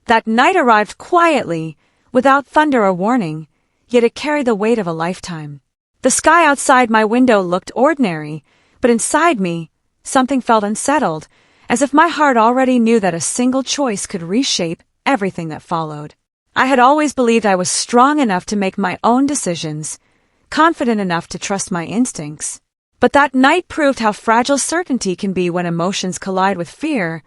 That night arrived quietly, without thunder or warning, yet it carried the weight of a lifetime. The sky outside my window looked ordinary, but inside me, something felt unsettled, as if my heart already knew that a single choice could reshape everything that followed. I had always believed I was strong enough to make my own decisions, confident enough to trust my instincts. But that night proved how fragile certainty can be when emotions collide with fear,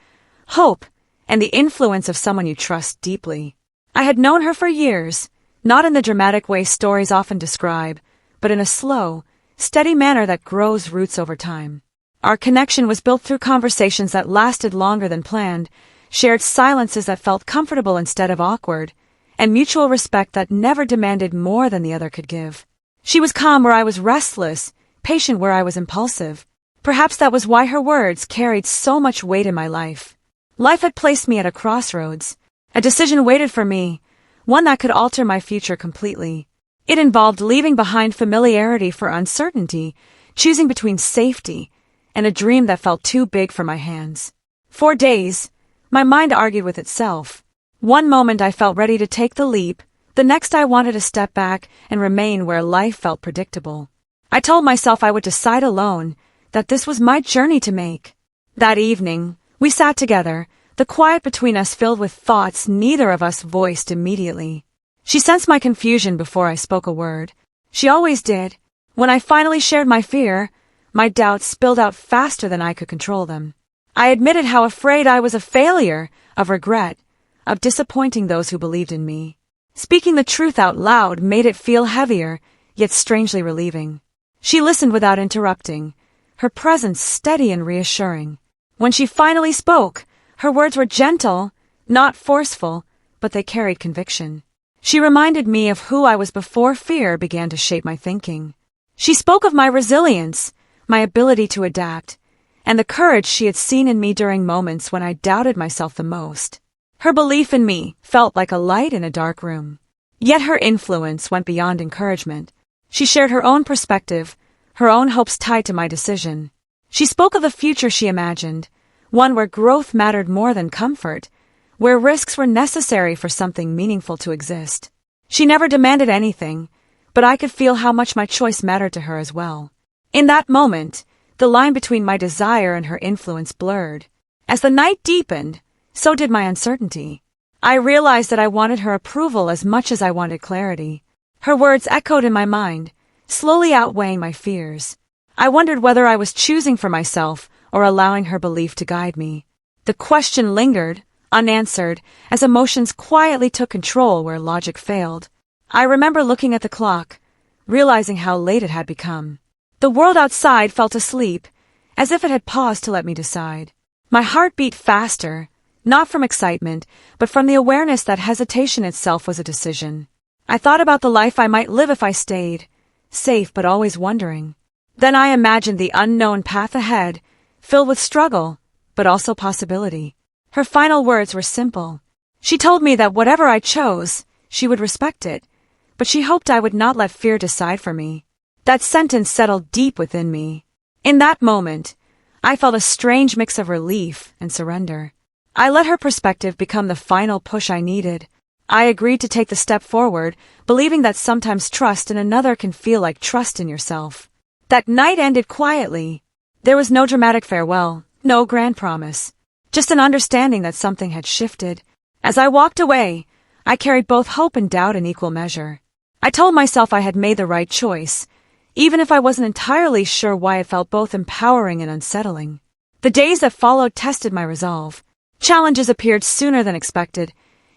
hope, and the influence of someone you trust deeply. I had known her for years, not in the dramatic way stories often describe, but in a slow, steady manner that grows roots over time. Our connection was built through conversations that lasted longer than planned, shared silences that felt comfortable instead of awkward, and mutual respect that never demanded more than the other could give. She was calm where I was restless, patient where I was impulsive. Perhaps that was why her words carried so much weight in my life. Life had placed me at a crossroads. A decision waited for me, one that could alter my future completely. It involved leaving behind familiarity for uncertainty, choosing between safety and a dream that felt too big for my hands. For days, my mind argued with itself. One moment I felt ready to take the leap, the next I wanted to step back and remain where life felt predictable. I told myself I would decide alone, that this was my journey to make. That evening, we sat together, the quiet between us filled with thoughts neither of us voiced immediately. She sensed my confusion before I spoke a word. She always did. When I finally shared my fear, my doubts spilled out faster than I could control them. I admitted how afraid I was of failure, of regret, of disappointing those who believed in me. Speaking the truth out loud made it feel heavier, yet strangely relieving. She listened without interrupting, her presence steady and reassuring. When she finally spoke, her words were gentle, not forceful, but they carried conviction. She reminded me of who I was before fear began to shape my thinking. She spoke of my resilience, my ability to adapt, and the courage she had seen in me during moments when I doubted myself the most. Her belief in me felt like a light in a dark room. Yet her influence went beyond encouragement. She shared her own perspective, her own hopes tied to my decision. She spoke of the future she imagined, one where growth mattered more than comfort, where risks were necessary for something meaningful to exist. She never demanded anything, but I could feel how much my choice mattered to her as well. In that moment, the line between my desire and her influence blurred. As the night deepened, so did my uncertainty. I realized that I wanted her approval as much as I wanted clarity. Her words echoed in my mind, slowly outweighing my fears. I wondered whether I was choosing for myself or allowing her belief to guide me. The question lingered, unanswered, as emotions quietly took control where logic failed. I remember looking at the clock, realizing how late it had become. The world outside felt asleep, as if it had paused to let me decide. My heart beat faster, not from excitement, but from the awareness that hesitation itself was a decision. I thought about the life I might live if I stayed, safe but always wondering. Then I imagined the unknown path ahead, filled with struggle, but also possibility. Her final words were simple. She told me that whatever I chose, she would respect it, but she hoped I would not let fear decide for me. That sentence settled deep within me. In that moment, I felt a strange mix of relief and surrender. I let her perspective become the final push I needed. I agreed to take the step forward, believing that sometimes trust in another can feel like trust in yourself. That night ended quietly. There was no dramatic farewell, no grand promise, just an understanding that something had shifted. As I walked away, I carried both hope and doubt in equal measure. I told myself I had made the right choice, even if I wasn't entirely sure why. It felt both empowering and unsettling. The days that followed tested my resolve. Challenges appeared sooner than expected,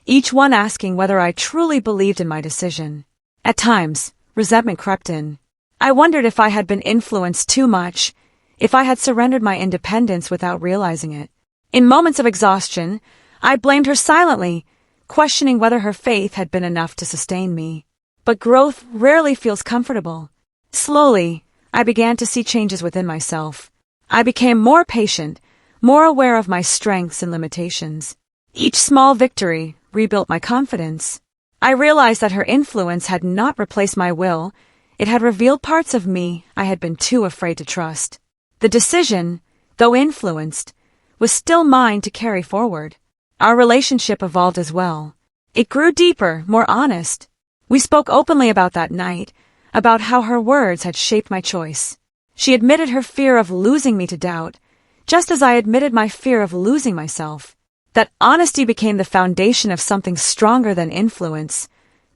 each one asking whether I truly believed in my decision. At times, resentment crept in. I wondered if I had been influenced too much, if I had surrendered my independence without realizing it. In moments of exhaustion, I blamed her silently, questioning whether her faith had been enough to sustain me. But growth rarely feels comfortable. Slowly, I began to see changes within myself. I became more patient, more aware of my strengths and limitations. Each small victory rebuilt my confidence. I realized that her influence had not replaced my will, it had revealed parts of me I had been too afraid to trust. The decision, though influenced, was still mine to carry forward. Our relationship evolved as well. It grew deeper, more honest. We spoke openly about that night, about how her words had shaped my choice. She admitted her fear of losing me to doubt, just as I admitted my fear of losing myself. That honesty became the foundation of something stronger than influence,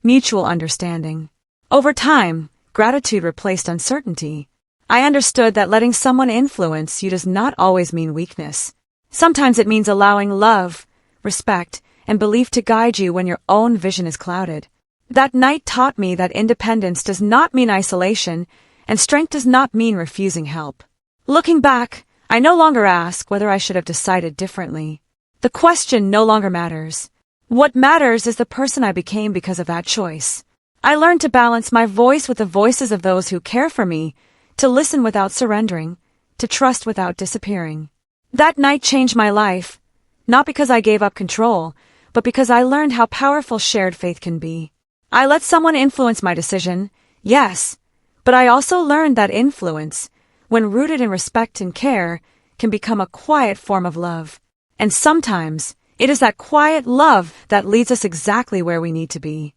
mutual understanding. Over time, gratitude replaced uncertainty. I understood that letting someone influence you does not always mean weakness. Sometimes it means allowing love, respect, and belief to guide you when your own vision is clouded. That night taught me that independence does not mean isolation, and strength does not mean refusing help. Looking back, I no longer ask whether I should have decided differently. The question no longer matters. What matters is the person I became because of that choice. I learned to balance my voice with the voices of those who care for me, to listen without surrendering, to trust without disappearing. That night changed my life, not because I gave up control, but because I learned how powerful shared faith can be. I let someone influence my decision, yes, but I also learned that influence, when rooted in respect and care, can become a quiet form of love. And sometimes, it is that quiet love that leads us exactly where we need to be.